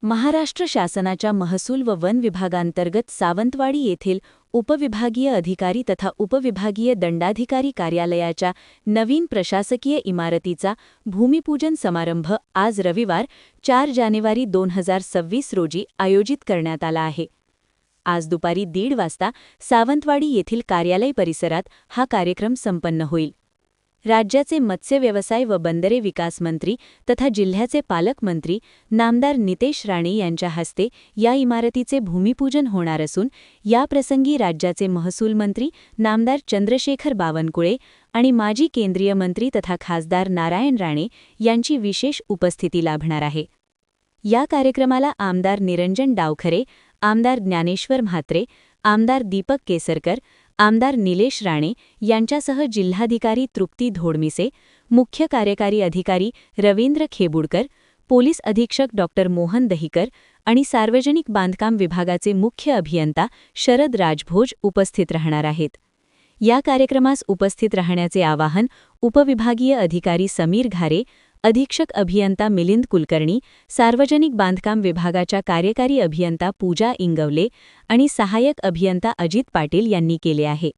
महाराष्ट्र शासनाच्या महसूल व वन विभागांतर्गत सावंतवाडी येथील उपविभागीय अधिकारी तथा उपविभागीय दंडाधिकारी कार्यालयाच्या नवीन प्रशासकीय इमारतीचा भूमिपूजन समारंभ आज रविवार 4 जानेवारी 2026 रोजी आयोजित करण्यात आला आहे. आज दुपारी 1:30 वाजता सावंतवाडी येथील कार्यालय परिसरात हा कार्यक्रम संपन्न होईल. राज्याचे मत्स्य व्यवसाय व बंदरे विकास मंत्री तथा जिल्ह्याचे पालकमंत्री नामदार नितेश राणे यांच्या हस्ते या इमारतीचे भूमिपूजन होणार असून याप्रसंगी राज्याचे महसूल मंत्री नामदार चंद्रशेखर बावनकुळे आणि माजी केंद्रीय मंत्री तथा खासदार नारायण राणे यांची विशेष उपस्थिती लाभणार आहे. या कार्यक्रमाला आमदार निरंजन डावखरे, आमदार ज्ञानेश्वर म्हात्रे, आमदार दीपक केसरकर, आमदार निलेश राणे यांच्यासह जिल्हाधिकारी तृप्ती धोडमिसे, मुख्य कार्यकारी अधिकारी रवींद्र खेबुडकर, पोलीस अधीक्षक डॉ. मोहन दहिकर आणि सार्वजनिक बांधकाम विभागाचे मुख्य अभियंता शरद राजभोज उपस्थित राहणार आहेत. या कार्यक्रमास उपस्थित राहण्याचे आवाहन उपविभागीय अधिकारी समीर घारे, अधीक्षक अभियंता मिलिंद कुलकर्णी, सार्वजनिक बांधकाम विभागाच्या कार्यकारी अभियंता पूजा इंगवले आणि सहाय्यक अभियंता अजित पाटील यांनी केले आहे.